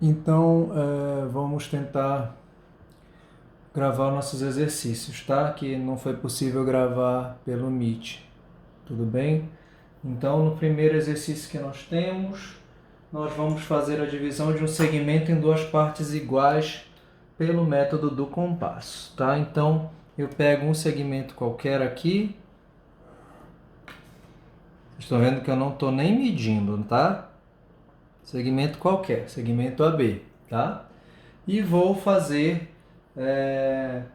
Então, vamos tentar gravar nossos exercícios, tá? Que não foi possível gravar pelo Meet, tudo bem? Então, no primeiro exercício que nós temos, nós vamos fazer a divisão de um segmento em duas partes iguais pelo método do compasso, tá? Então, eu pego um segmento qualquer aqui. Estão vendo que eu não estou nem medindo, tá? Segmento qualquer, segmento AB, tá? E vou fazer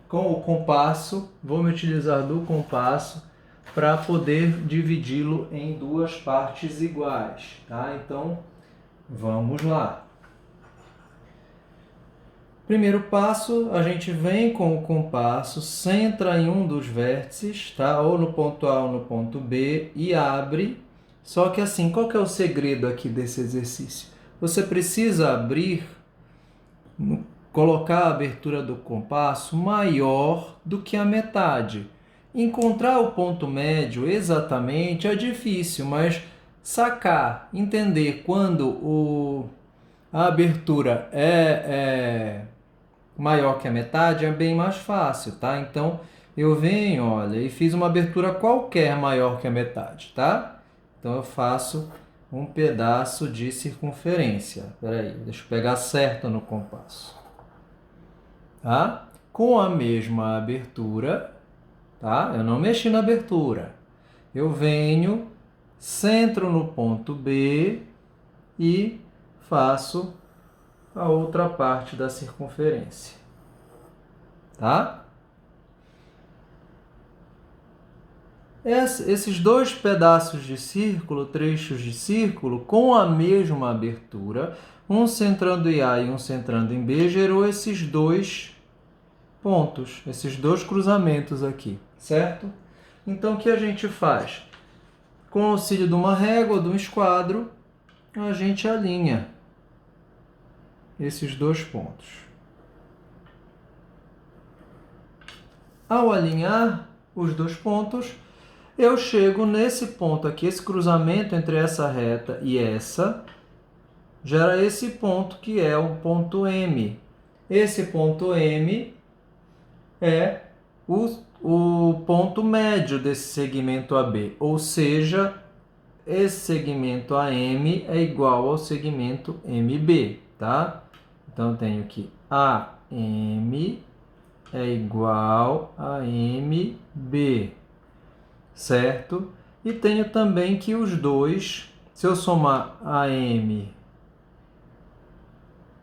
com o compasso, vou me utilizar do compasso para poder dividi-lo em duas partes iguais, tá? Então, vamos lá. Primeiro passo, a gente vem com o compasso, centra em um dos vértices, tá? Ou no ponto A ou no ponto B e abre. Só que assim, qual que é o segredo aqui desse exercício? Você precisa abrir, colocar a abertura do compasso maior do que a metade. Encontrar o ponto médio exatamente é difícil, mas sacar, entender quando a abertura é maior que a metade é bem mais fácil, tá? Então, eu venho, olha, e fiz uma abertura qualquer maior que a metade, tá? Então, eu faço um pedaço de circunferência. Espera aí, deixa eu pegar certo no compasso. Tá? Com a mesma abertura, tá? Eu não mexi na abertura. Eu venho, centro no ponto B e faço a outra parte da circunferência. Tá? Esses dois pedaços de círculo, trechos de círculo, com a mesma abertura, um centrando em A e um centrando em B, gerou esses dois pontos, esses dois cruzamentos aqui, certo? Então, o que a gente faz? Com o auxílio de uma régua, de um esquadro, a gente alinha esses dois pontos. Ao alinhar os dois pontos, eu chego nesse ponto aqui, esse cruzamento entre essa reta e essa, gera esse ponto que é o ponto M. Esse ponto M é o ponto médio desse segmento AB, ou seja, esse segmento AM é igual ao segmento MB, tá? Então, eu tenho que AM é igual a MB, certo? E tenho também que os dois, se eu somar AM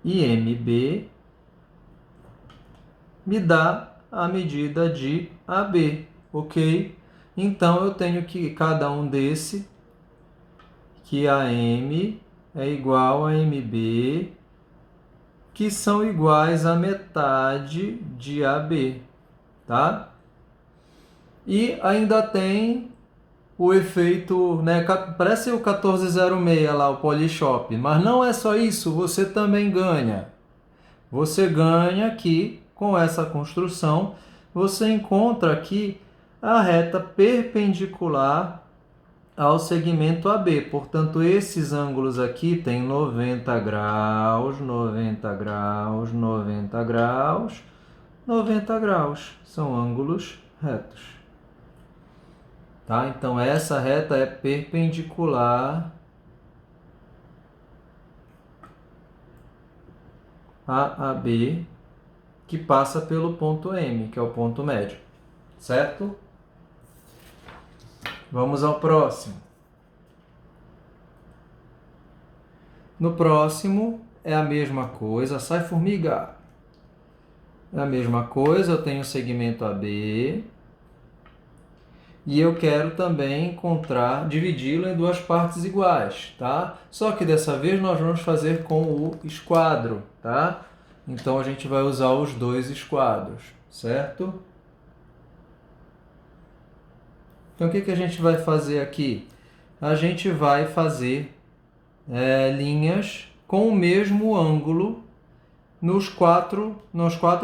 e MB, me dá a medida de AB, ok? Então, eu tenho que cada um desse, que AM é igual a MB, que são iguais a metade de AB, tá? E ainda tem o efeito, né? Parece o 1406 lá, o Polishop, mas não é só isso, você também ganha. Você ganha aqui, com essa construção, você encontra aqui a reta perpendicular ao segmento AB. Portanto, esses ângulos aqui têm 90 graus, 90 graus, 90 graus, 90 graus. São ângulos retos. Tá? Então, essa reta é perpendicular a AB, que passa pelo ponto M, que é o ponto médio. Certo? Vamos ao próximo. No próximo é a mesma coisa. Sai, formiga! É a mesma coisa, eu tenho o segmento AB. E eu quero também encontrar, dividi-lo em duas partes iguais, tá? Só que dessa vez nós vamos fazer com o esquadro, tá? Então, a gente vai usar os dois esquadros, certo? Então, o que a gente vai fazer aqui? A gente vai fazer linhas com o mesmo ângulo nas quatro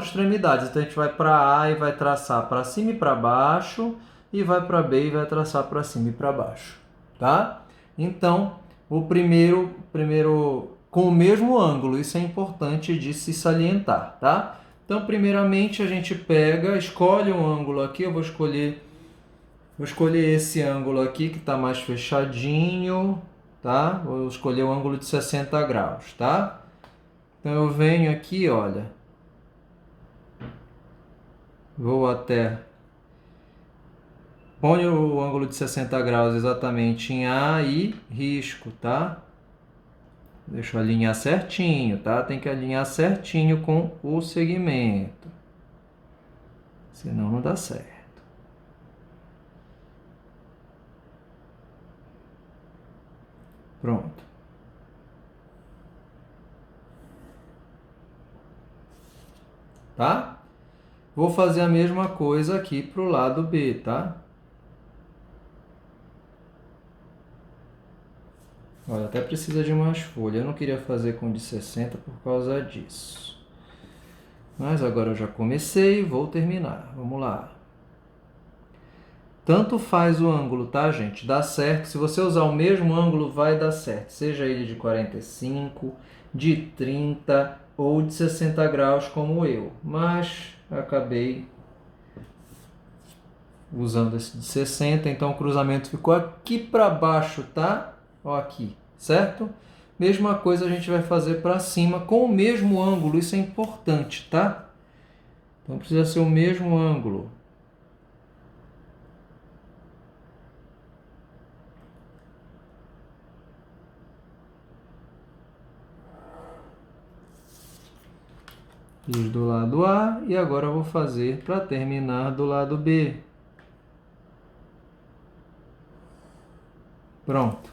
extremidades. Então, a gente vai para A e vai traçar para cima e para baixo, e vai para B e vai traçar para cima e para baixo, tá? Então, o primeiro com o mesmo ângulo. Isso é importante de se salientar, tá? Então, primeiramente, a gente pega, escolhe um ângulo aqui. Eu vou escolher esse ângulo aqui, que está mais fechadinho, tá? Vou escolher o ângulo de 60 graus, tá? Então, eu venho aqui, olha. Vou até... Ponho o ângulo de 60 graus exatamente em A e risco, tá? Deixa eu alinhar certinho, tá? Tem que alinhar certinho com o segmento. Senão não dá certo. Pronto. Tá? Vou fazer a mesma coisa aqui para o lado B, tá? Olha, até precisa de mais folha. Eu não queria fazer com de 60 por causa disso. Mas agora eu já comecei, vou terminar. Vamos lá. Tanto faz o ângulo, tá, gente? Dá certo. Se você usar o mesmo ângulo, vai dar certo. Seja ele de 45, de 30 ou de 60 graus, como eu. Mas acabei usando esse de 60, então o cruzamento ficou aqui para baixo, tá? Ó, aqui, certo? Mesma coisa a gente vai fazer para cima com o mesmo ângulo. Isso é importante, tá? Então precisa ser o mesmo ângulo. Fiz do lado A e agora eu vou fazer para terminar do lado B. Pronto.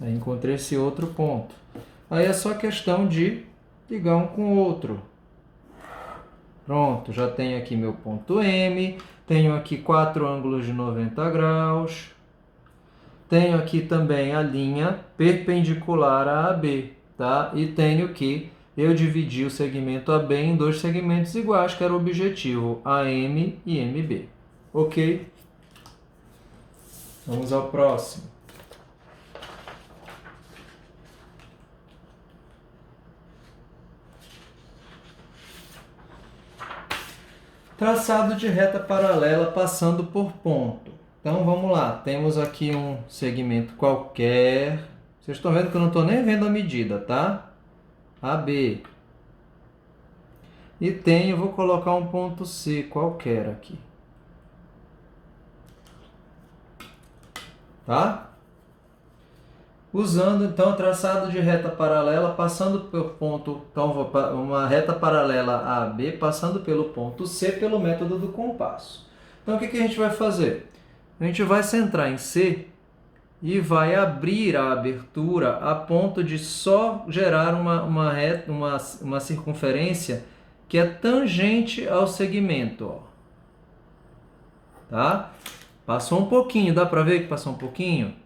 Aí encontrei esse outro ponto. Aí é só questão de ligar um com o outro. Pronto, já tenho aqui meu ponto M. Tenho aqui 4 ângulos de 90 graus. Tenho aqui também a linha perpendicular a AB, tá? E tenho que eu dividi o segmento AB em 2 segmentos iguais, que era o objetivo, AM e MB. Ok? Vamos ao próximo. Traçado de reta paralela passando por ponto. Então vamos lá, temos aqui um segmento qualquer. Vocês estão vendo que eu não estou nem vendo a medida, tá? AB. E tenho, vou colocar um ponto C qualquer aqui. Tá? Usando então traçado de reta paralela passando pelo ponto, então uma reta paralela a B passando pelo ponto C pelo método do compasso. Então o que a gente vai fazer? A gente vai centrar em C e vai abrir a abertura a ponto de só gerar uma circunferência que é tangente ao segmento. Ó. Tá? Passou um pouquinho, dá para ver que passou um pouquinho?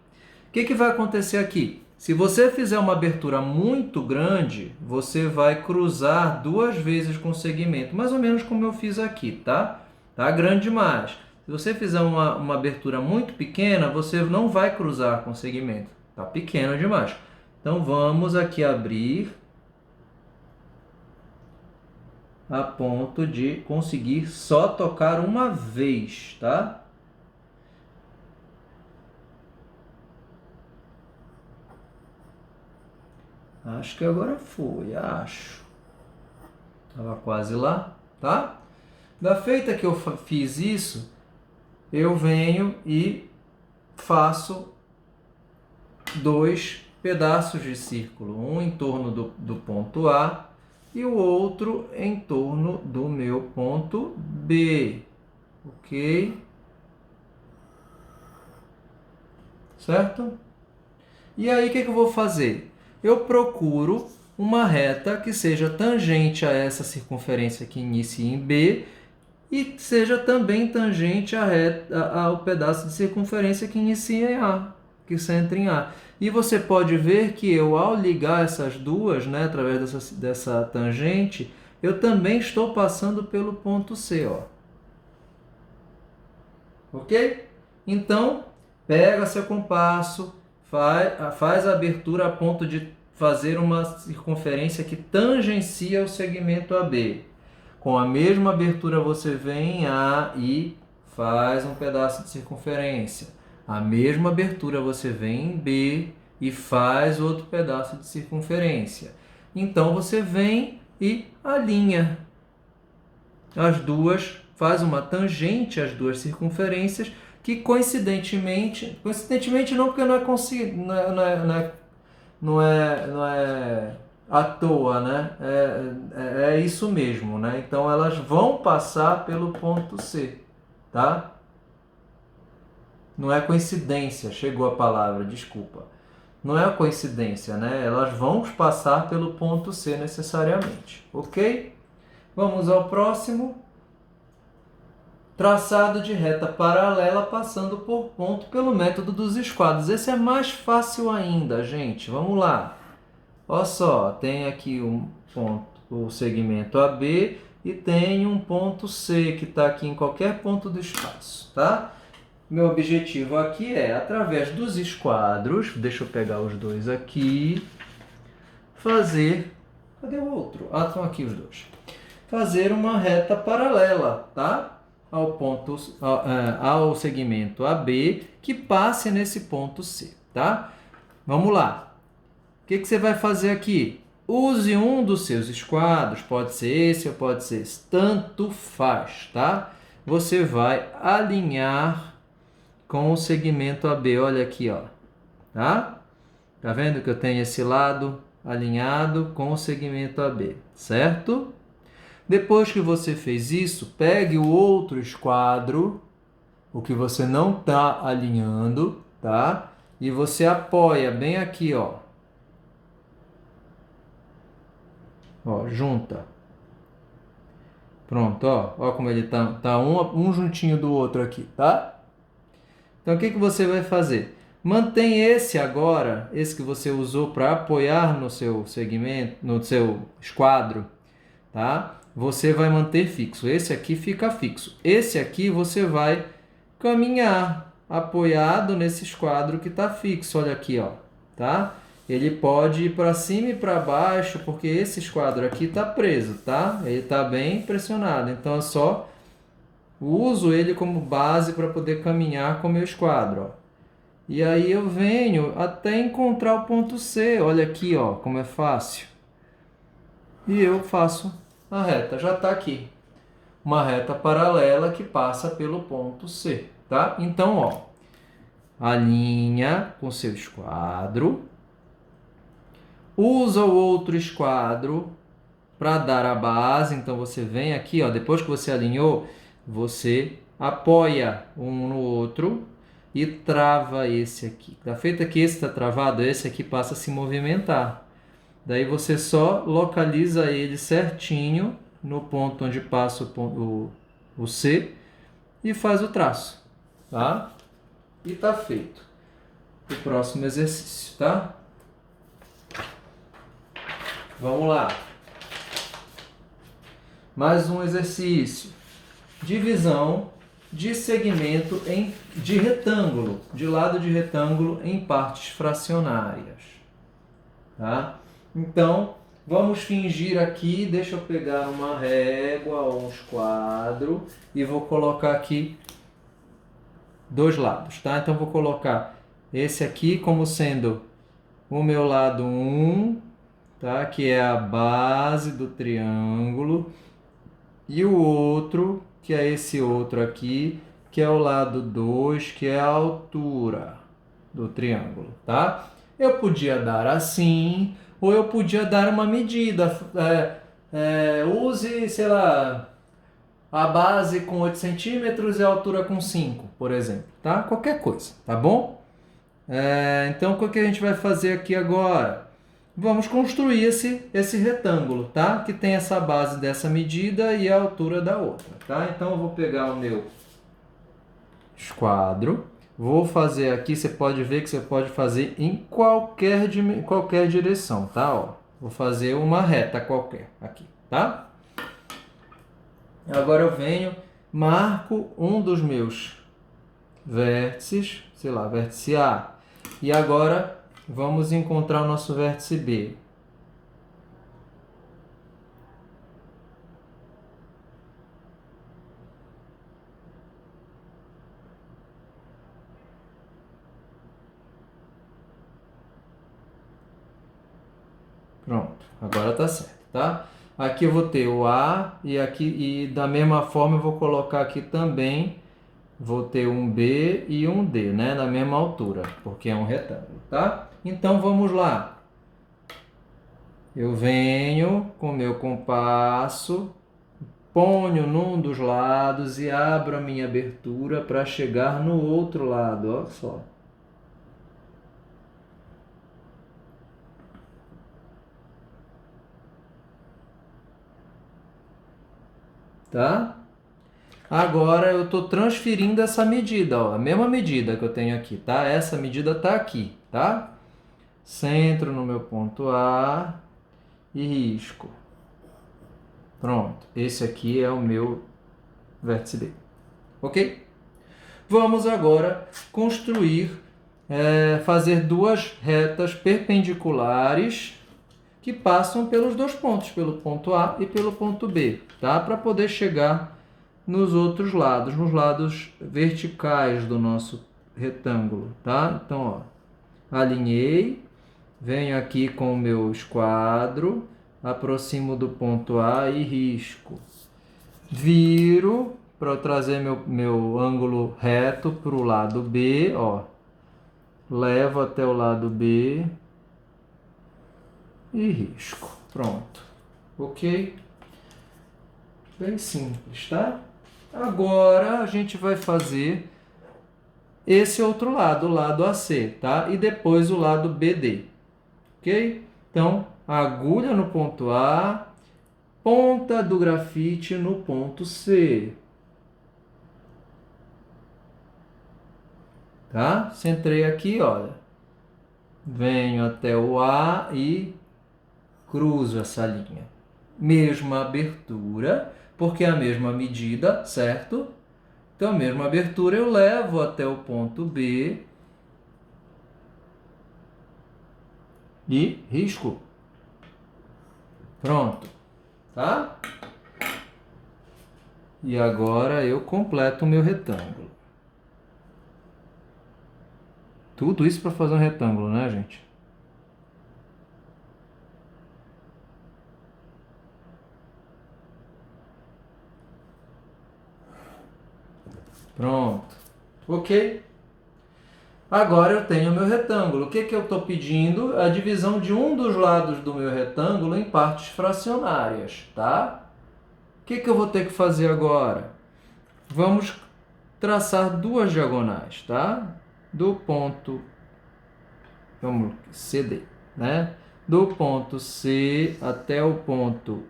O que vai acontecer aqui? Se você fizer uma abertura muito grande, você vai cruzar 2 vezes com o segmento, mais ou menos como eu fiz aqui, tá? Tá grande demais. Se você fizer uma abertura muito pequena, você não vai cruzar com o segmento. Tá pequeno demais. Então vamos aqui abrir a ponto de conseguir só tocar uma vez, tá? Acho que agora foi, acho. Estava quase lá, tá? Da feita que eu fiz isso, eu venho e faço 2 pedaços de círculo. Um em torno do ponto A e o outro em torno do meu ponto B. Ok? Certo? E aí, o que eu vou fazer? Eu procuro uma reta que seja tangente a essa circunferência que inicia em B e seja também tangente ao pedaço de circunferência que inicia em A, que centra em A. E você pode ver que eu, ao ligar essas duas, né, através dessa tangente, eu também estou passando pelo ponto C. Ó. Ok? Então, pega seu compasso, faz a abertura a ponto de fazer uma circunferência que tangencia o segmento AB. Com a mesma abertura você vem em A e faz um pedaço de circunferência. A mesma abertura você vem em B e faz outro pedaço de circunferência. Então você vem e alinha as duas, faz uma tangente às duas circunferências, que coincidentemente não, porque não é à toa, né? É isso mesmo, né? Então elas vão passar pelo ponto C, tá? Não é coincidência, chegou a palavra, desculpa. Não é coincidência, né? Elas vão passar pelo ponto C necessariamente, ok? Vamos ao próximo. Traçado de reta paralela passando por ponto pelo método dos esquadros. Esse é mais fácil ainda, gente. Vamos lá. Olha só, tem aqui um ponto, o segmento AB, e tem um ponto C que está aqui em qualquer ponto do espaço, tá? Meu objetivo aqui é, através dos esquadros, deixa eu pegar os dois aqui, fazer... Cadê o outro? Ah, estão aqui os dois. Fazer uma reta paralela, tá? Ao segmento AB, que passe nesse ponto C, tá? Vamos lá. O que você vai fazer aqui? Use um dos seus esquadros, pode ser esse ou pode ser esse, tanto faz, tá? Você vai alinhar com o segmento AB, olha aqui, ó, tá? Tá vendo que eu tenho esse lado alinhado com o segmento AB, certo? Depois que você fez isso, pegue o outro esquadro, o que você não está alinhando, tá? E você apoia bem aqui, ó. Ó, junta. Pronto, ó. Ó como ele tá um juntinho do outro aqui, tá? Então, o que você vai fazer? Mantém esse agora, esse que você usou para apoiar no seu segmento, no seu esquadro, tá? Você vai manter fixo. Esse aqui fica fixo. Esse aqui você vai caminhar apoiado nesse esquadro que está fixo. Olha aqui, ó, tá? Ele pode ir para cima e para baixo, porque esse esquadro aqui está preso, tá? Ele está bem pressionado. Então, eu só uso ele como base para poder caminhar com o meu esquadro, ó. E aí eu venho até encontrar o ponto C. Olha aqui, ó, como é fácil. E eu faço a reta, já está aqui. Uma reta paralela que passa pelo ponto C, tá? Então, ó, alinha com seu esquadro. Usa o outro esquadro para dar a base. Então, você vem aqui, ó, depois que você alinhou, você apoia um no outro e trava esse aqui. Tá feito que esse está travado, esse aqui passa a se movimentar. Daí você só localiza ele certinho no ponto onde passa o C e faz o traço, tá? E tá feito. O próximo exercício, tá? Vamos lá. Mais um exercício. Divisão de segmento de retângulo, de lado de retângulo em partes fracionárias, tá? Então, vamos fingir aqui, deixa eu pegar uma régua ou um esquadro e vou colocar aqui dois lados, tá? Então, vou colocar esse aqui como sendo o meu lado 1, tá? Que é a base do triângulo, e o outro, que é esse outro aqui, que é o lado 2, que é a altura do triângulo, tá? Eu podia dar assim, ou eu podia dar uma medida. Use, sei lá, a base com 8 centímetros e a altura com 5, por exemplo, tá? Qualquer coisa, tá bom? Então, o que a gente vai fazer aqui agora? Vamos construir esse retângulo, tá? Que tem essa base dessa medida e a altura da outra, tá? Então, eu vou pegar o meu esquadro. Vou fazer aqui, você pode ver que você pode fazer em qualquer direção, tá? Ó, vou fazer uma reta qualquer aqui, tá? Agora eu venho, marco um dos meus vértices, sei lá, vértice A. E agora Vamos encontrar o nosso vértice B. Pronto, agora tá certo, tá? Aqui eu vou ter o A e aqui e da mesma forma eu vou colocar aqui também, vou ter um B e um D, né? Na mesma altura, porque é um retângulo, tá? Então vamos lá. Eu venho com meu compasso, ponho num dos lados e abro a minha abertura para chegar no outro lado, olha só. Tá? Agora eu estou transferindo essa medida, ó, a mesma medida que eu tenho aqui, tá? Essa medida está aqui, tá? Centro no meu ponto A e risco. Pronto, esse aqui é o meu vértice B, ok? Vamos agora construir, fazer duas retas perpendiculares que passam pelos dois pontos, pelo ponto A e pelo ponto B, tá? Para poder chegar nos outros lados, nos lados verticais do nosso retângulo, tá? Então, ó, alinhei, venho aqui com o meu esquadro, aproximo do ponto A e risco. Viro para trazer meu ângulo reto para o lado B, ó. Levo até o lado B e risco. Pronto. Ok? Bem simples, tá? Agora a gente vai fazer esse outro lado, o lado AC, tá? E depois o lado BD. Ok? Então, agulha no ponto A, ponta do grafite no ponto C. Tá? Centrei aqui, olha. Venho até o A e cruzo essa linha. Mesma abertura, porque é a mesma medida, certo? Então, a mesma abertura eu levo até o ponto B e risco. Pronto, tá? E agora eu completo o meu retângulo. Tudo isso para fazer um retângulo, né, gente? Pronto. Ok? Agora eu tenho o meu retângulo. O que eu estou pedindo? A divisão de um dos lados do meu retângulo em partes fracionárias, tá? O que eu vou ter que fazer agora? Vamos traçar duas diagonais, tá? Do ponto, vamos, CD, né? Do ponto C até o ponto,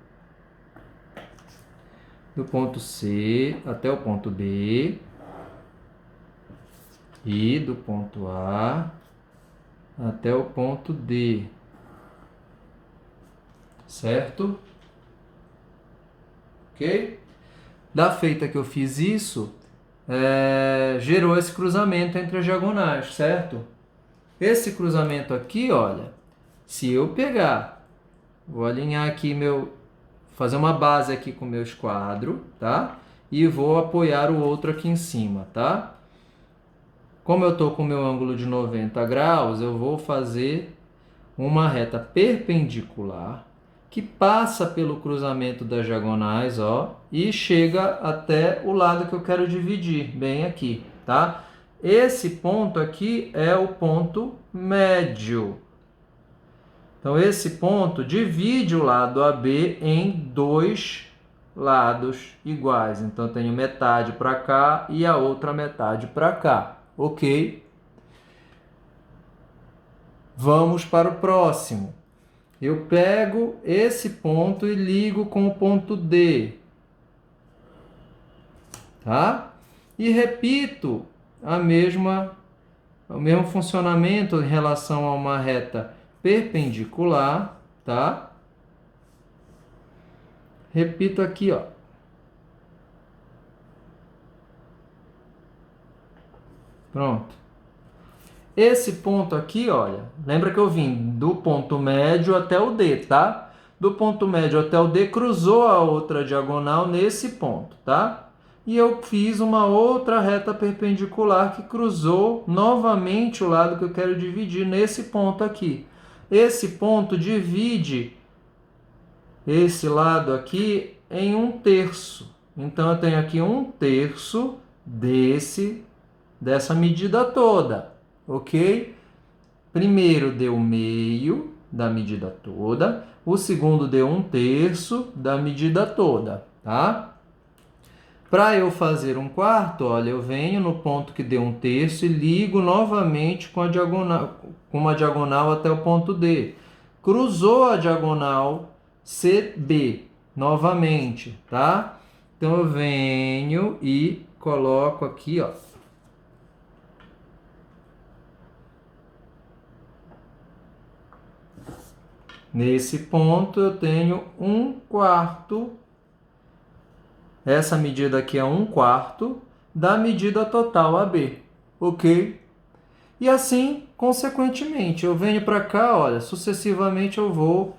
do ponto C até o ponto B e do ponto A até o ponto D, certo? Ok? Da feita que eu fiz isso, gerou esse cruzamento entre as diagonais, certo? Esse cruzamento aqui, olha, se eu pegar, vou alinhar aqui fazer uma base aqui com o meu esquadro, tá? E vou apoiar o outro aqui em cima, tá? Como eu estou com o meu ângulo de 90 graus, eu vou fazer uma reta perpendicular que passa pelo cruzamento das diagonais, ó, e chega até o lado que eu quero dividir, bem aqui, tá? Esse ponto aqui é o ponto médio. Então, esse ponto divide o lado AB em dois lados iguais. Então, eu tenho metade para cá e a outra metade para cá, ok? Vamos para o próximo. Eu pego esse ponto e ligo com o ponto D, tá? E repito o mesmo funcionamento em relação a uma reta perpendicular, tá? Repito aqui, ó. Pronto. Esse ponto aqui, olha, lembra que eu vim do ponto médio até o D, tá? Do ponto médio até o D, cruzou a outra diagonal nesse ponto, tá? E eu fiz uma outra reta perpendicular que cruzou novamente o lado que eu quero dividir nesse ponto aqui. Esse ponto divide esse lado aqui em 1/3. Então, eu tenho aqui 1/3 dessa medida toda, ok? Primeiro deu meio da medida toda, o segundo deu 1/3 da medida toda, tá? Para eu fazer 1/4, olha, eu venho no ponto que deu 1/3 e ligo novamente com uma diagonal até o ponto D. Cruzou a diagonal CB novamente, tá? Então eu venho e coloco aqui, ó. Nesse ponto eu tenho 1/4. Essa medida aqui é 1/4 da medida total AB, ok? E assim, consequentemente, eu venho para cá, olha, sucessivamente eu vou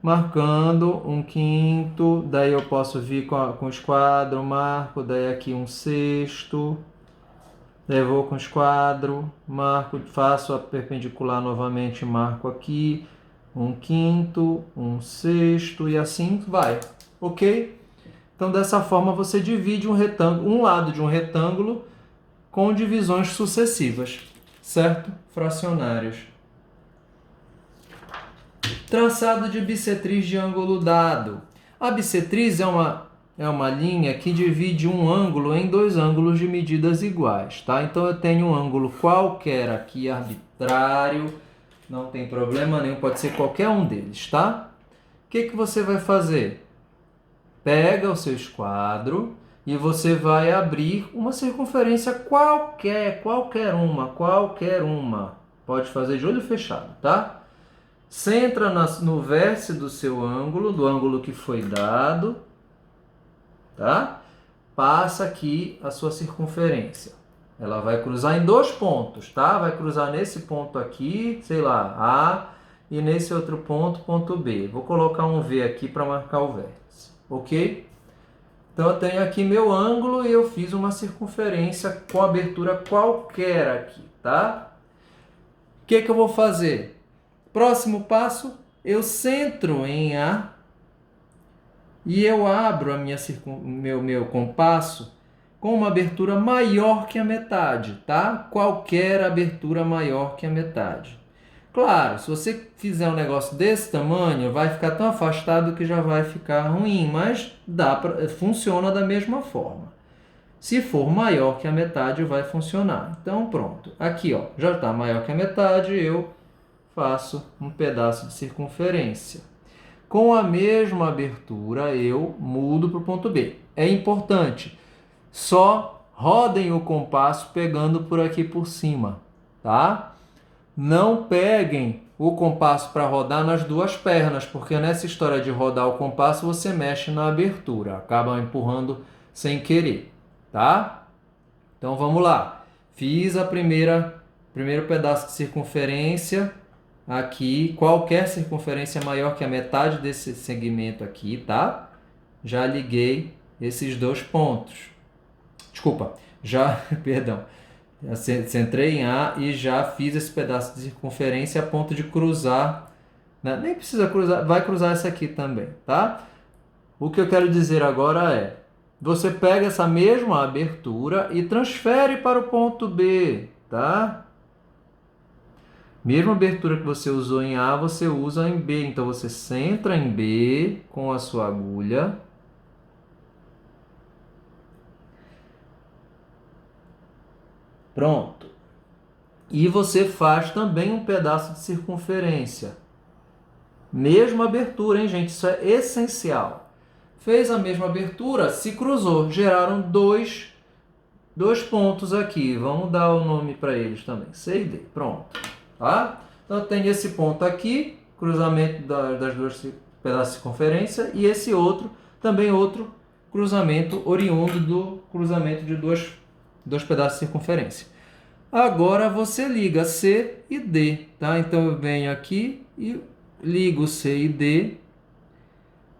marcando 1/5, daí eu posso vir com o esquadro, marco, daí aqui 1/6, daí eu vou com o esquadro, marco, faço a perpendicular novamente, marco aqui, 1/5, 1/6 e assim vai, ok? Então, dessa forma, você divide um lado de um retângulo com divisões sucessivas, certo? Fracionárias. Traçado de bissetriz de ângulo dado. A bissetriz é uma linha que divide um ângulo em dois ângulos de medidas iguais, tá? Então, eu tenho um ângulo qualquer aqui, arbitrário, não tem problema nenhum, pode ser qualquer um deles, tá? O que você vai fazer? Pega o seu esquadro e você vai abrir uma circunferência qualquer uma. Pode fazer de olho fechado, tá? Centra no vértice do seu ângulo, do ângulo que foi dado, tá? Passa aqui a sua circunferência. Ela vai cruzar em dois pontos, tá? Vai cruzar nesse ponto aqui, sei lá, A, e nesse outro ponto, ponto B. Vou colocar um V aqui para marcar o vértice, ok? Então, eu tenho aqui meu ângulo e eu fiz uma circunferência com abertura qualquer aqui, tá? O que eu vou fazer? Próximo passo, eu centro em A e eu abro a meu compasso com uma abertura maior que a metade, tá? Qualquer abertura maior que a metade. Claro, se você fizer um negócio desse tamanho, vai ficar tão afastado que já vai ficar ruim, mas funciona da mesma forma. Se for maior que a metade, vai funcionar. Então, pronto. Aqui, ó, já está maior que a metade, eu faço um pedaço de circunferência. Com a mesma abertura, eu mudo para o ponto B. É importante, só rodem o compasso pegando por aqui por cima, tá? Não peguem o compasso para rodar nas duas pernas, porque nessa história de rodar o compasso você mexe na abertura, acaba empurrando sem querer, tá? Então vamos lá. Fiz primeiro pedaço de circunferência aqui, qualquer circunferência maior que a metade desse segmento aqui, tá? Já liguei esses dois pontos. Desculpa, perdão. Centrei em A e já fiz esse pedaço de circunferência a ponto de cruzar, né? Nem precisa cruzar, vai cruzar essa aqui também, tá? O que eu quero dizer agora é, você pega essa mesma abertura e transfere para o ponto B, tá? Mesma abertura que você usou em A, você usa em B. Então, você centra em B com a sua agulha. Pronto. E você faz também um pedaço de circunferência. Mesma abertura, hein, gente? Isso é essencial. Fez a mesma abertura, se cruzou. Geraram dois pontos aqui. Vamos dar o nome para eles também. C e D. Pronto. Tá? Então, eu tenho esse ponto aqui, cruzamento das duas pedaços de circunferência, e esse outro, também outro cruzamento oriundo do cruzamento de dois pedaços de circunferência. Agora você liga C e D, tá? Então eu venho aqui e ligo C e D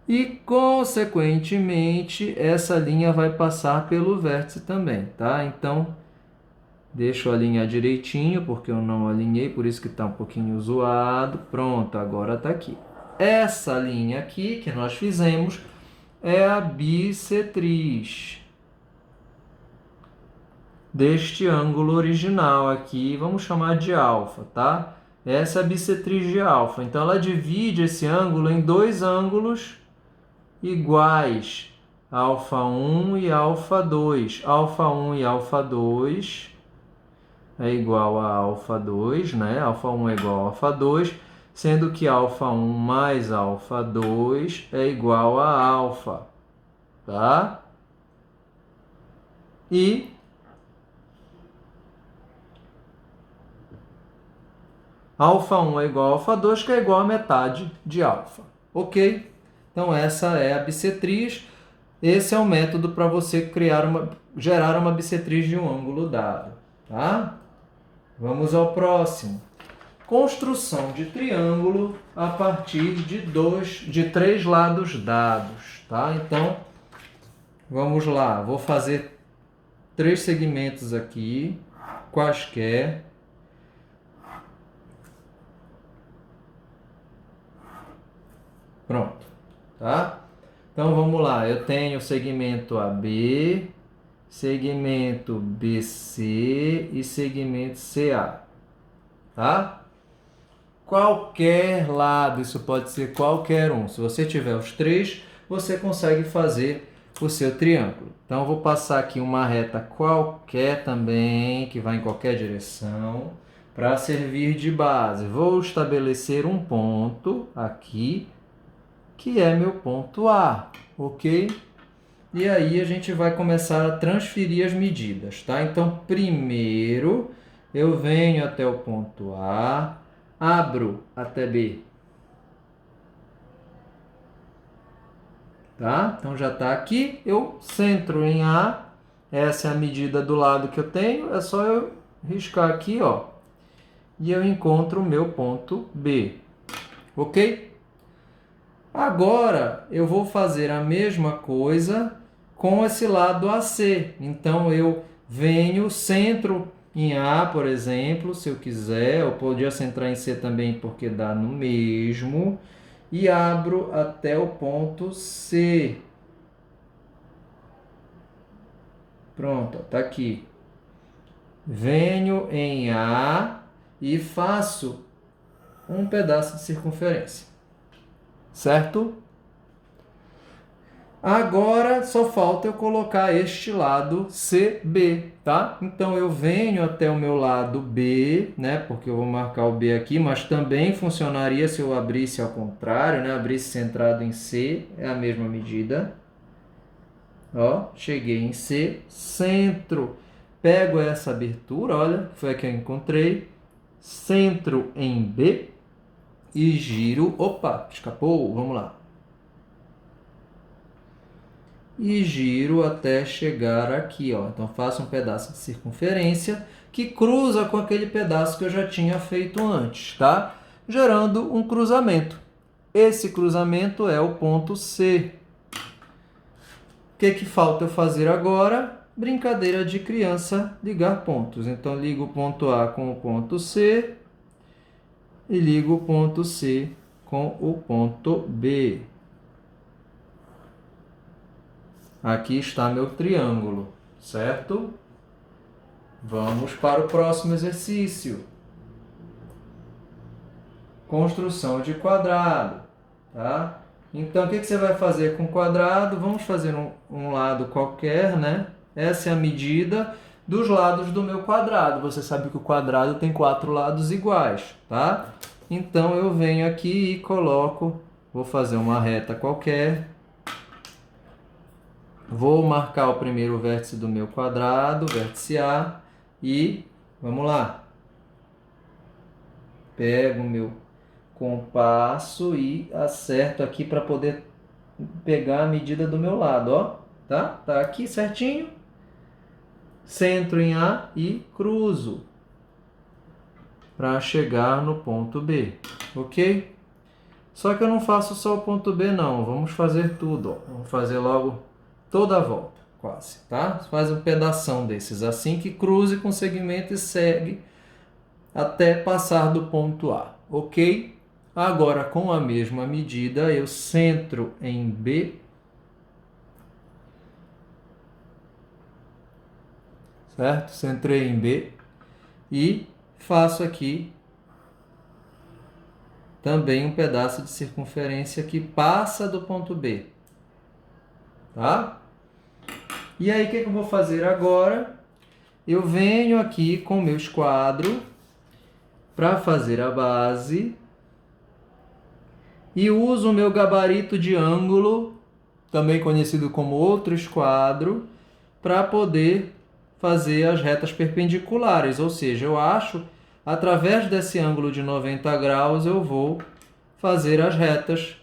e, consequentemente, essa linha vai passar pelo vértice também, tá? Então, deixa eu alinhar direitinho, porque eu não alinhei, por isso que está um pouquinho zoado. Pronto, agora está aqui. Essa linha aqui que nós fizemos é a bissetriz deste ângulo original aqui, vamos chamar de alfa, tá? Essa é a bissetriz de alfa. Então, ela divide esse ângulo em dois ângulos iguais, alfa 1 e alfa 2. Alfa 1 e alfa 2 é igual a alfa 2, né? Alfa 1 é igual a alfa 2, sendo que alfa 1 mais alfa 2 é igual a alfa, tá? E alfa 1 é igual a alfa 2, que é igual a metade de alfa, ok? Então, essa é a bissetriz. Esse é o método para você gerar uma bissetriz de um ângulo dado, tá? Vamos ao próximo. Construção de triângulo a partir de três lados dados, tá? Então, vamos lá. Vou fazer 3 segmentos aqui, quaisquer. Pronto, tá? Então, vamos lá. Eu tenho segmento AB, segmento BC e segmento CA, tá? Qualquer lado, isso pode ser qualquer um. Se você tiver os 3, você consegue fazer o seu triângulo. Então, eu vou passar aqui uma reta qualquer também, que vai em qualquer direção, para servir de base. Vou estabelecer um ponto aqui, que é meu ponto A, ok? E aí a gente vai começar a transferir as medidas, tá? Então, primeiro, eu venho até o ponto A, abro até B. Tá? Então, já está aqui. Eu centro em A. Essa é a medida do lado que eu tenho. É só eu riscar aqui, ó. E eu encontro o meu ponto B. Ok? Agora, eu vou fazer a mesma coisa com esse lado AC. Então, eu venho, centro em A, por exemplo, se eu quiser. Eu podia centrar em C também, porque dá no mesmo. E abro até o ponto C. Pronto, está aqui. Venho em A e faço um pedaço de circunferência. Certo? Agora só falta eu colocar este lado CB, tá? Então eu venho até o meu lado B, né? Porque eu vou marcar o B aqui, mas também funcionaria se eu abrisse ao contrário, né? Abrisse centrado em C, é a mesma medida. Ó, cheguei em C, centro. Pego essa abertura, olha, foi a que eu encontrei. Centro em B e giro. Opa, escapou, vamos lá. E giro até chegar aqui, ó. Então, faço um pedaço de circunferência que cruza com aquele pedaço que eu já tinha feito antes, tá? Gerando um cruzamento. Esse cruzamento é o ponto C. O que falta eu fazer agora? Brincadeira de criança, ligar pontos. Então, ligo o ponto A com o ponto C e ligo o ponto C com o ponto B. Aqui está meu triângulo, certo? Vamos para o próximo exercício. Construção de quadrado, tá? Então, o que você vai fazer com o quadrado? Vamos fazer um lado qualquer, né? Essa é a medida dos lados do meu quadrado. Você sabe que o quadrado tem 4 lados iguais, tá? Então, eu venho aqui e coloco, vou fazer uma reta qualquer. Vou marcar o primeiro vértice do meu quadrado, vértice A, e vamos lá. Pego o meu compasso e acerto aqui para poder pegar a medida do meu lado, ó. Tá? Tá aqui certinho. Centro em A e cruzo. para chegar no ponto B, ok? Só que eu não faço só o ponto B não, vamos fazer tudo, ó. Vamos fazer logo toda a volta, quase, tá? Faz um pedação desses assim que cruze com o segmento e segue até passar do ponto A, ok? Agora, com a mesma medida, eu centro em B, certo? Centrei em B e faço aqui também um pedaço de circunferência que passa do ponto B, tá? E aí, o que eu vou fazer agora? Eu venho aqui com o meu esquadro para fazer a base e uso o meu gabarito de ângulo, também conhecido como outro esquadro, para poder fazer as retas perpendiculares, ou seja, eu acho, através desse ângulo de 90 graus, eu vou fazer as retas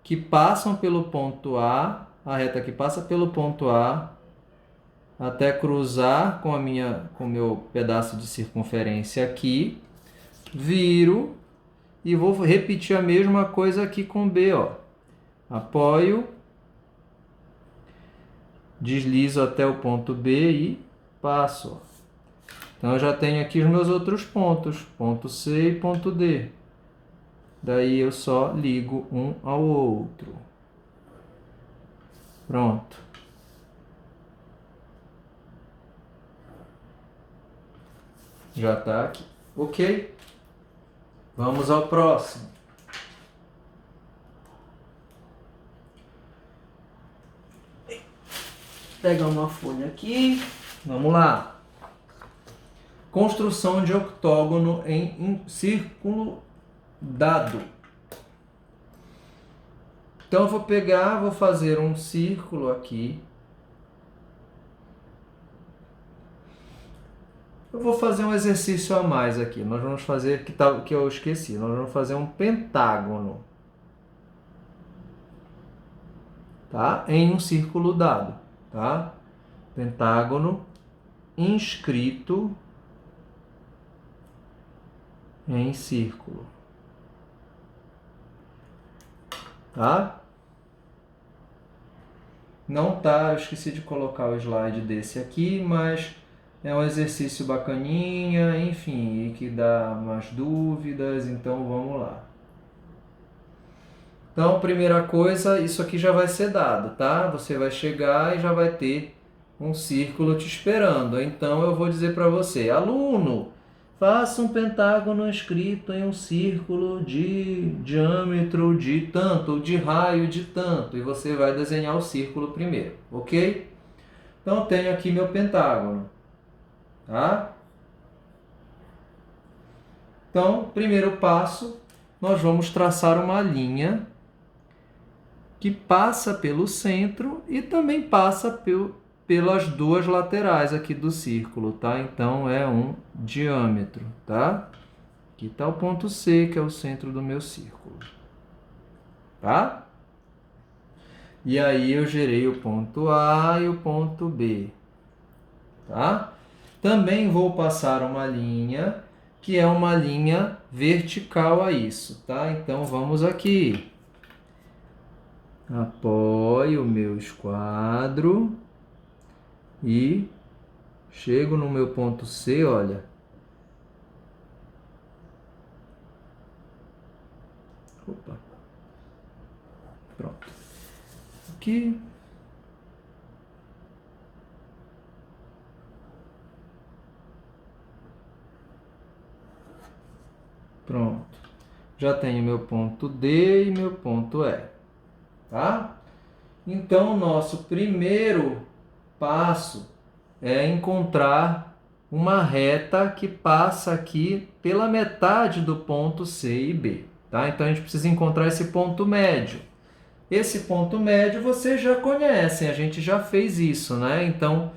que passam pelo ponto A, a reta que passa pelo ponto A, até cruzar com o meu pedaço de circunferência aqui, viro e vou repetir a mesma coisa aqui com B, ó. Apoio, deslizo até o ponto B e passo. Então eu já tenho aqui os meus outros pontos, ponto C e ponto D. Daí eu só ligo um ao outro. Pronto. Já está aqui. Ok? Vamos ao próximo. Pegar uma folha aqui. Vamos lá. Construção de octógono em círculo dado. Então eu vou fazer um círculo aqui. Eu vou fazer um exercício a mais aqui. Nós vamos fazer, que eu esqueci, nós vamos fazer um pentágono. Tá? Em um círculo dado. Tá? Pentágono inscrito em círculo. Tá? Não tá, eu esqueci de colocar o slide desse aqui, mas é um exercício bacaninha, enfim, e que dá umas dúvidas, então vamos lá. Então, primeira coisa, isso aqui já vai ser dado, tá? Você vai chegar e já vai ter um círculo te esperando. Então, eu vou dizer para você, aluno, faça um pentágono inscrito em um círculo de diâmetro de tanto, ou de raio de tanto, e você vai desenhar o círculo primeiro, ok? Então, eu tenho aqui meu pentágono, tá? Então, primeiro passo, nós vamos traçar uma linha que passa pelo centro e também passa pelas duas laterais aqui do círculo, tá? Então, é um diâmetro, tá? Aqui está o ponto C, que é o centro do meu círculo, tá? E aí, eu gerei o ponto A e o ponto B, tá? Também vou passar uma linha, que é uma linha vertical a isso, tá? Então, vamos aqui. Apoio o meu esquadro e chego no meu ponto C, olha. Opa. Pronto. Aqui. Pronto. Já tenho meu ponto D e meu ponto E. Tá? Então, o nosso primeiro passo é encontrar uma reta que passa aqui pela metade do ponto C e B. Tá? Então, a gente precisa encontrar esse ponto médio. Esse ponto médio vocês já conhecem, a gente já fez isso, né? Então,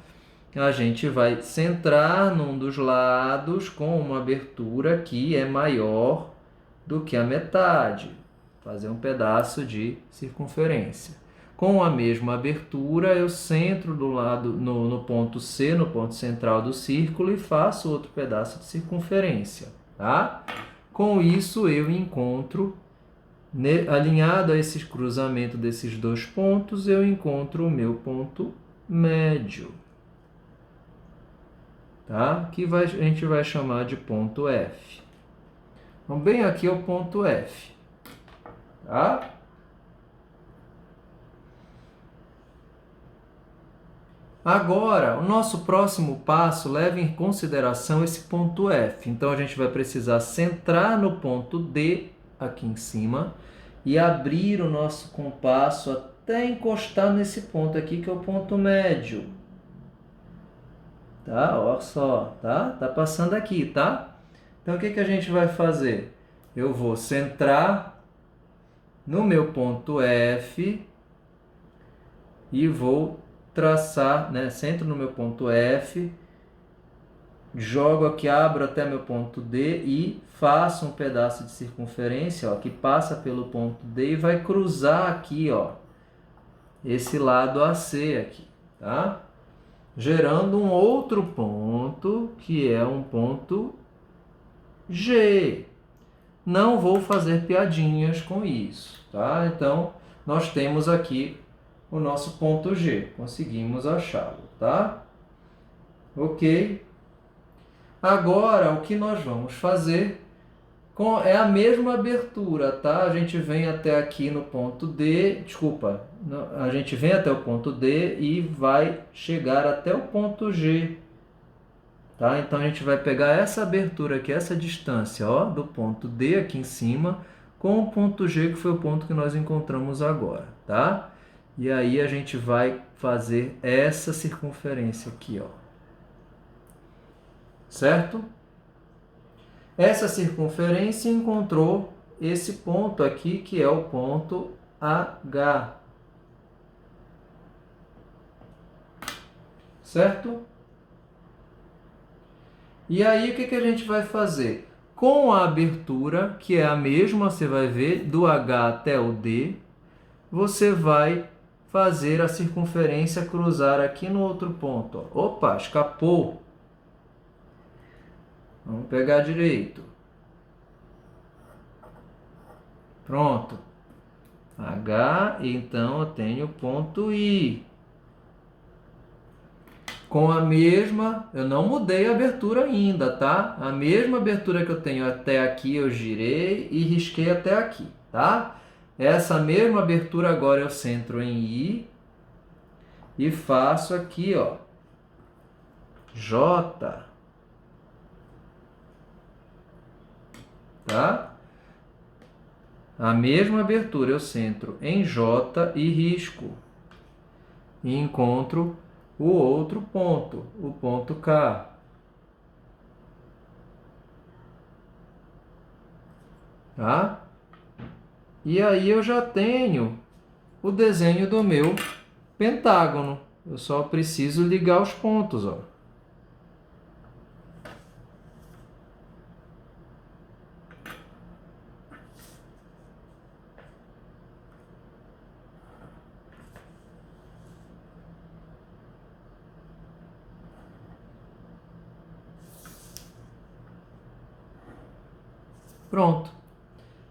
a gente vai centrar num dos lados com uma abertura que é maior do que a metade. Fazer um pedaço de circunferência. Com a mesma abertura, eu centro do lado no ponto C, no ponto central do círculo, e faço outro pedaço de circunferência. tá? Com isso, eu encontro, alinhado a esse cruzamento desses dois pontos, eu encontro o meu ponto médio, tá? Que a gente vai chamar de ponto F. Então, bem aqui é o ponto F, tá? Agora, o nosso próximo passo leva em consideração esse ponto F. Então, a gente vai precisar centrar no ponto D, aqui em cima, e abrir o nosso compasso até encostar nesse ponto aqui, que é o ponto médio. Tá? Olha só, tá? Tá passando aqui, tá? Então, o que que a gente vai fazer? Eu vou centrar no meu ponto F e vou traçar, né? Centro no meu ponto F, jogo aqui, abro até meu ponto D e faço um pedaço de circunferência, ó, que passa pelo ponto D e vai cruzar aqui, ó, esse lado AC aqui, tá? Gerando um outro ponto, que é um ponto G. Não vou fazer piadinhas com isso, tá? Então, nós temos aqui o nosso ponto G. Conseguimos achá-lo, tá? Ok? Agora, o que nós vamos fazer é a mesma abertura, tá? A gente vem até aqui no ponto D, desculpa, a gente vem até o ponto D e vai chegar até o ponto G, tá? Então, a gente vai pegar essa abertura aqui, essa distância, ó, do ponto D aqui em cima, com o ponto G, que foi o ponto que nós encontramos agora, tá? E aí, a gente vai fazer essa circunferência aqui, ó. Certo? Essa circunferência encontrou esse ponto aqui, que é o ponto H. Certo? E aí, o que a gente vai fazer? Com a abertura, que é a mesma, você vai ver, do H até o D, você vai fazer a circunferência cruzar aqui no outro ponto. Ó. Opa, escapou. Vamos pegar direito. Pronto. H, então eu tenho ponto I. Com a mesma, eu não mudei a abertura ainda, tá? A mesma abertura que eu tenho até aqui, eu girei e risquei até aqui, tá? Essa mesma abertura agora eu centro em I e faço aqui, ó, J, tá? A mesma abertura eu centro em J e risco. E encontro o outro ponto, o ponto K. Tá? E aí eu já tenho o desenho do meu pentágono. Eu só preciso ligar os pontos, ó. Pronto.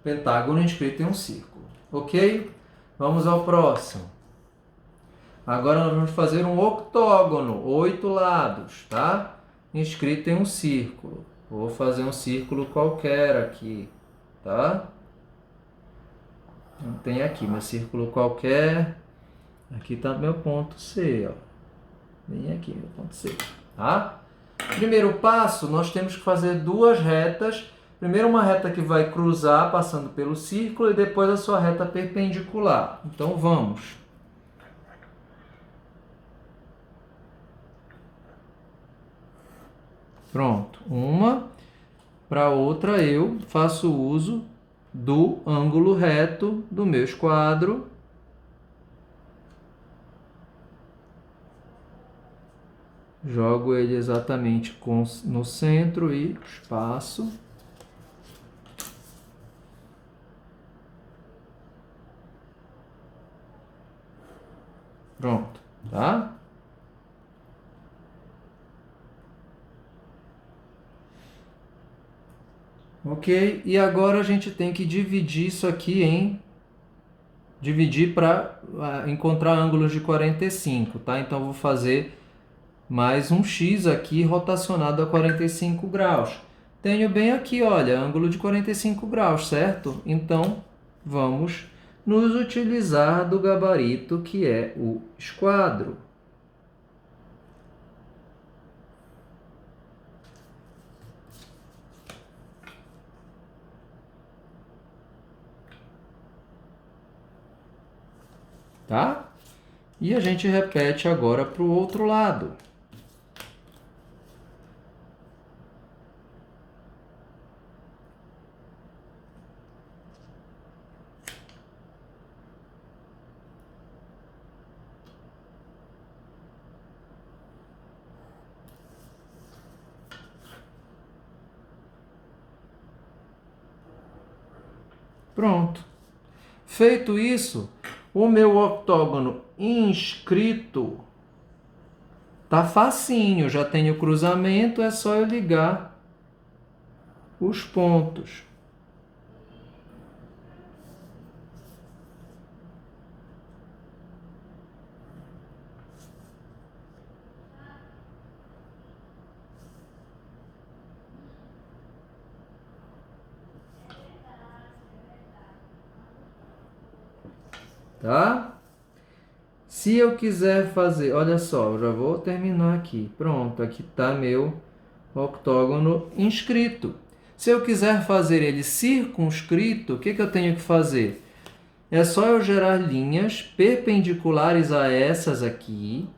Pentágono inscrito em um círculo. Ok? Vamos ao próximo. Agora nós vamos fazer um octógono, 8 lados, tá? Inscrito em um círculo. Vou fazer um círculo qualquer aqui, tá? Não tem aqui, meu círculo qualquer. Aqui está meu ponto C, ó. Bem aqui, meu ponto C, tá? Primeiro passo, nós temos que fazer duas retas. Primeiro uma reta que vai cruzar, passando pelo círculo, e depois a sua reta perpendicular. Então, vamos. Pronto. Uma. Para outra, eu faço uso do ângulo reto do meu esquadro. Jogo ele exatamente no centro e espaço. Pronto, tá? Ok? E agora a gente tem que dividir isso aqui em... Dividir para encontrar ângulos de 45, tá? Então, eu vou fazer mais um x aqui rotacionado a 45 graus. Tenho bem aqui, olha, ângulo de 45 graus, certo? Então, vamos nos utilizar do gabarito, que é o esquadro. Tá? E a gente repete agora para o outro lado. Pronto. Feito isso, o meu octógono inscrito tá facinho, já tenho cruzamento, é só eu ligar os pontos. Tá? Se eu quiser fazer, olha só, eu já vou terminar aqui. Pronto, aqui está meu octógono inscrito. Se eu quiser fazer ele circunscrito, o que eu tenho que fazer? É só eu gerar linhas perpendiculares a essas aqui,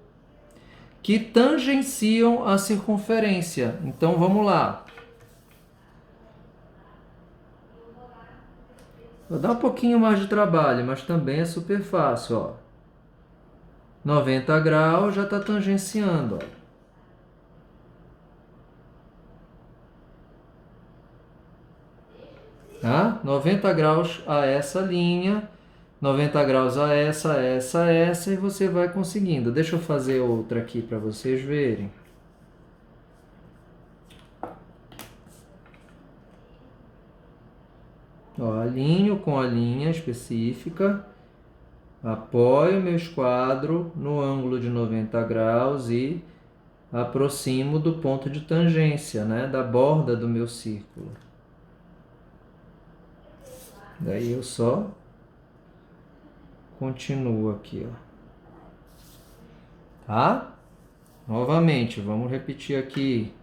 que tangenciam a circunferência. Então, vamos lá. Vou dar um pouquinho mais de trabalho, mas também é super fácil, ó. 90 graus já está tangenciando, ó. Tá? 90 graus a essa linha, 90 graus a essa, e você vai conseguindo. Deixa eu fazer outra aqui para vocês verem. Ó, alinho com a linha específica, apoio meu esquadro no ângulo de 90 graus e aproximo do ponto de tangência, né, da borda do meu círculo. Daí eu só continuo aqui, ó. Tá? Novamente, vamos repetir aqui.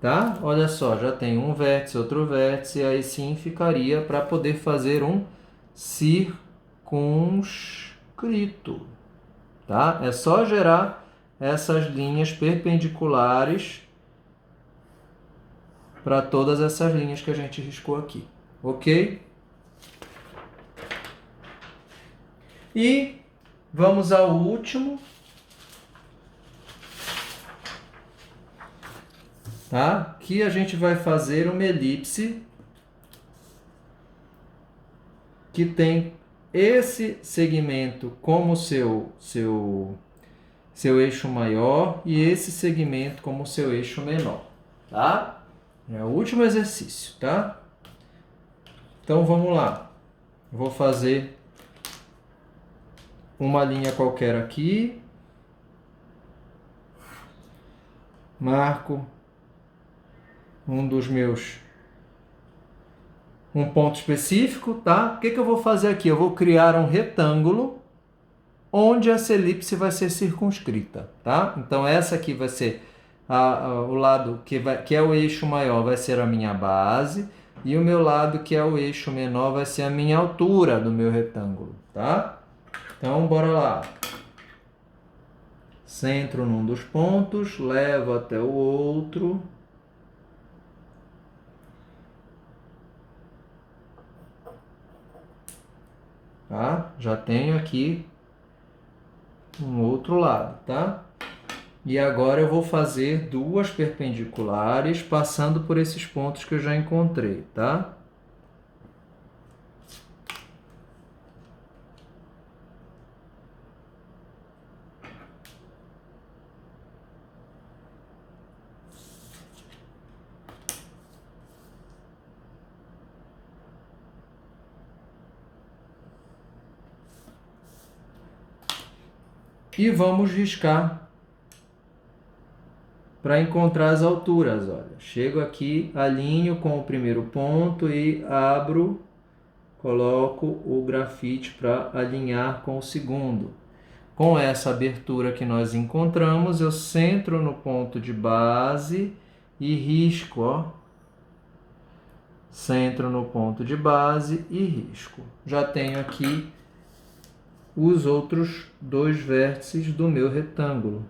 Tá? Olha só, já tem um vértice, outro vértice, e aí sim ficaria para poder fazer um circunscrito. Tá? É só gerar essas linhas perpendiculares para todas essas linhas que a gente riscou aqui. Ok? E vamos ao último. Tá? Que a gente vai fazer uma elipse que tem esse segmento como seu eixo maior e esse segmento como seu eixo menor, tá? É o último exercício, tá? Então vamos lá. Vou fazer uma linha qualquer aqui. Marco um ponto específico, tá? O que eu vou fazer aqui? Eu vou criar um retângulo onde essa elipse vai ser circunscrita, tá? Então essa aqui vai ser o lado que é o eixo maior, vai ser a minha base, e o meu lado que é o eixo menor vai ser a minha altura do meu retângulo, tá? Então bora lá. Centro num dos pontos, levo até o outro. Tá? Já tenho aqui um outro lado, tá? E agora eu vou fazer duas perpendiculares passando por esses pontos que eu já encontrei, tá? E vamos riscar para encontrar as alturas. Olha, chego aqui, alinho com o primeiro ponto e abro, coloco o grafite para alinhar com o segundo. Com essa abertura que nós encontramos, eu centro no ponto de base e risco, ó. Centro no ponto de base e risco. Já tenho aqui os outros dois vértices do meu retângulo.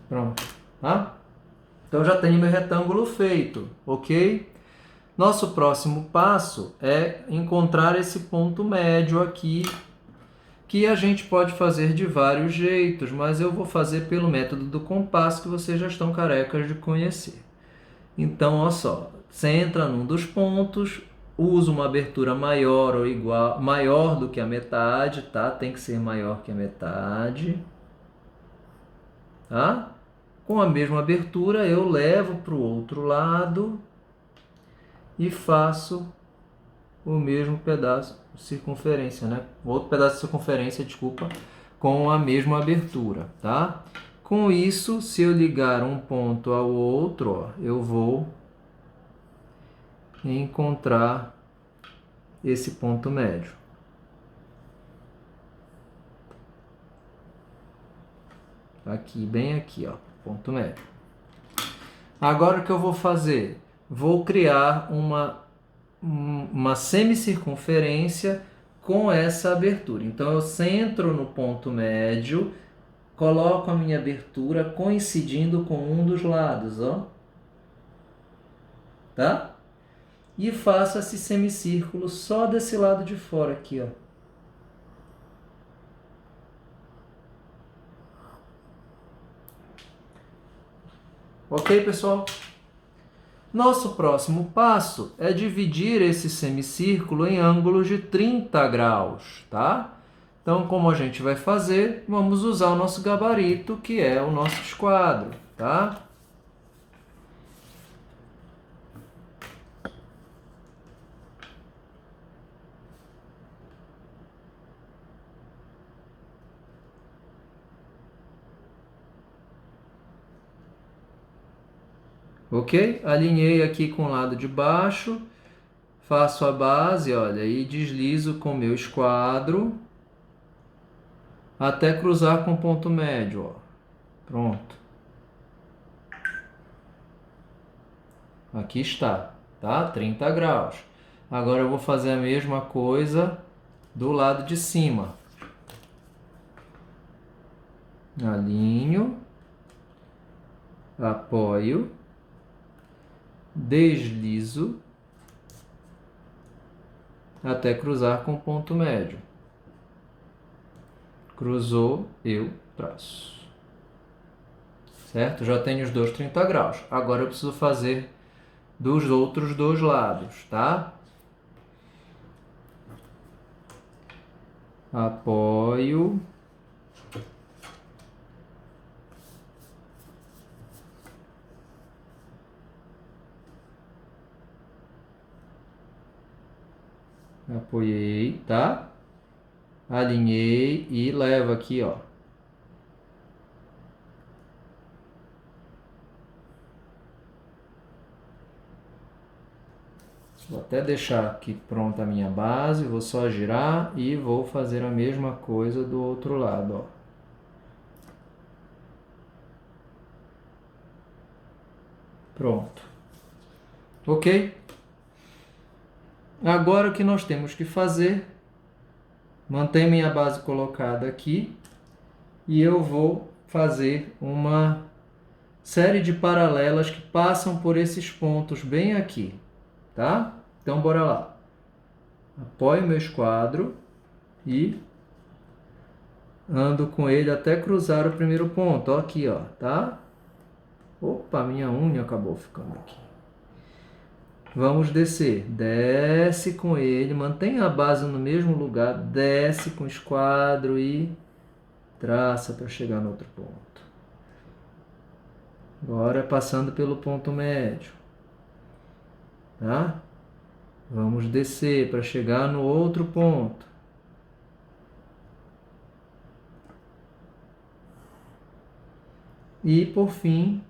Pronto, tá? Então já tenho meu retângulo feito, ok? Nosso próximo passo é encontrar esse ponto médio aqui, que a gente pode fazer de vários jeitos, mas eu vou fazer pelo método do compasso que vocês já estão carecas de conhecer. Então, olha só, você entra num dos pontos, usa uma abertura maior ou igual, maior do que a metade, tá? Tem que ser maior que a metade, tá? Com a mesma abertura, eu levo para o outro lado e faço o mesmo pedaço de circunferência, né? Outro pedaço de circunferência, desculpa, com a mesma abertura, tá? Com isso, se eu ligar um ponto ao outro, ó, eu vou encontrar esse ponto médio. Aqui, bem aqui, ó, ponto médio. Agora o que eu vou fazer? Vou criar uma semicircunferência com essa abertura. Então eu centro no ponto médio, coloco a minha abertura coincidindo com um dos lados, ó. Tá? E faço esse semicírculo só desse lado de fora aqui, ó. Ok, pessoal? Nosso próximo passo é dividir esse semicírculo em ângulos de 30 graus, tá? Então, como a gente vai fazer? Vamos usar o nosso gabarito, que é o nosso esquadro, tá? Ok? Alinhei aqui com o lado de baixo, faço a base, olha, e deslizo com o meu esquadro até cruzar com o ponto médio, ó. Pronto. Aqui está, tá? 30 graus. Agora eu vou fazer a mesma coisa do lado de cima. Alinho, apoio, deslizo até cruzar com o ponto médio. Cruzou, eu traço. Certo? Já tenho os dois 30 graus. Agora eu preciso fazer dos outros dois lados, tá? Apoio. Apoiei, tá? Alinhei e levo aqui, ó. Vou até deixar aqui pronta a minha base, vou só girar e vou fazer a mesma coisa do outro lado, ó. Pronto. Ok? Agora o que nós temos que fazer, mantenho minha base colocada aqui e eu vou fazer uma série de paralelas que passam por esses pontos bem aqui, tá? Então, bora lá. Apoio meu esquadro e ando com ele até cruzar o primeiro ponto. Ó, aqui, ó, tá? Opa, minha unha acabou ficando aqui. Vamos descer. Desce com ele, mantém a base no mesmo lugar, desce com o esquadro e traça para chegar no outro ponto. Agora passando pelo ponto médio. Tá? Vamos descer para chegar no outro ponto. E, por fim,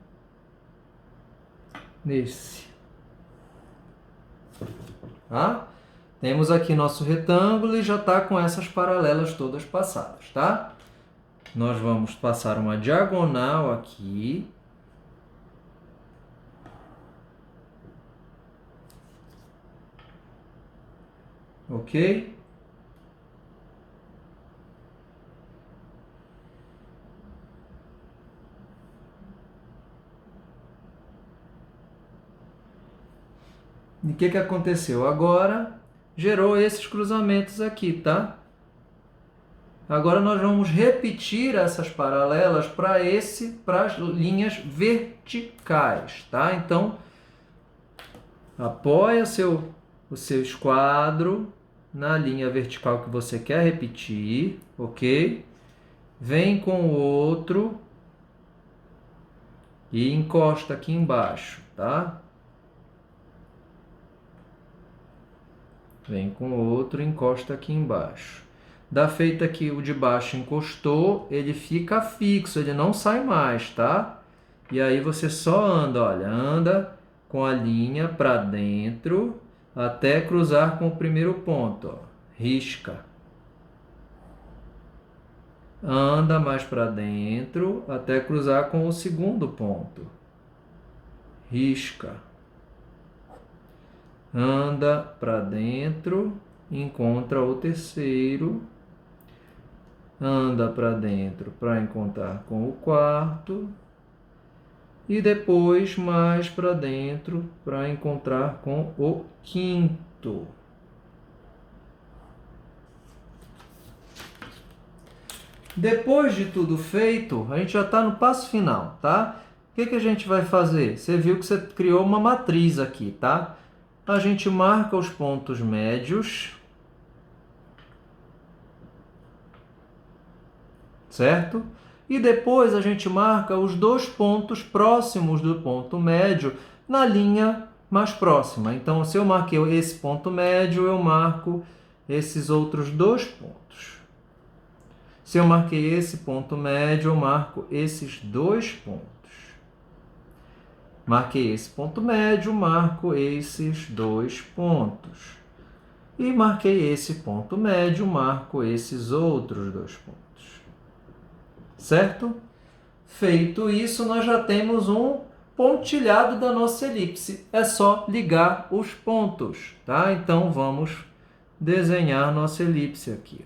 nesse. Tá? Temos aqui nosso retângulo e já está com essas paralelas todas passadas, tá? Nós vamos passar uma diagonal aqui. Ok? E o que aconteceu? Agora gerou esses cruzamentos aqui, tá? Agora nós vamos repetir essas paralelas para as linhas verticais, tá? Então, apoia o seu esquadro na linha vertical que você quer repetir, ok? Vem com o outro e encosta aqui embaixo, tá? Vem com o outro e encosta aqui embaixo. Da feita que o de baixo encostou, ele fica fixo, ele não sai mais, tá? E aí você só anda, olha, anda com a linha para dentro até cruzar com o primeiro ponto, ó. Risca. Anda mais para dentro até cruzar com o segundo ponto. Risca. Anda para dentro, encontra o terceiro. Anda para dentro para encontrar com o quarto. E depois mais para dentro para encontrar com o quinto. Depois de tudo feito, a gente já está no passo final, tá? O que a gente vai fazer? Você viu que você criou uma matriz aqui, tá? A gente marca os pontos médios, certo? E depois a gente marca os dois pontos próximos do ponto médio na linha mais próxima. Então, se eu marquei esse ponto médio, eu marco esses outros dois pontos. Se eu marquei esse ponto médio, eu marco esses dois pontos. Marquei esse ponto médio, marco esses dois pontos. E marquei esse ponto médio, marco esses outros dois pontos. Certo? Feito isso, nós já temos um pontilhado da nossa elipse. É só ligar os pontos, tá? Então, vamos desenhar nossa elipse aqui.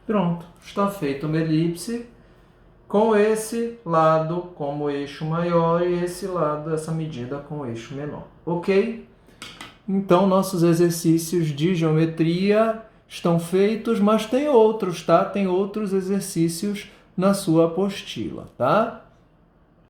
Pronto, está feita uma elipse com esse lado como eixo maior e esse lado, essa medida com eixo menor. Ok? Então, nossos exercícios de geometria estão feitos, mas tem outros, tá? Tem outros exercícios na sua apostila, tá?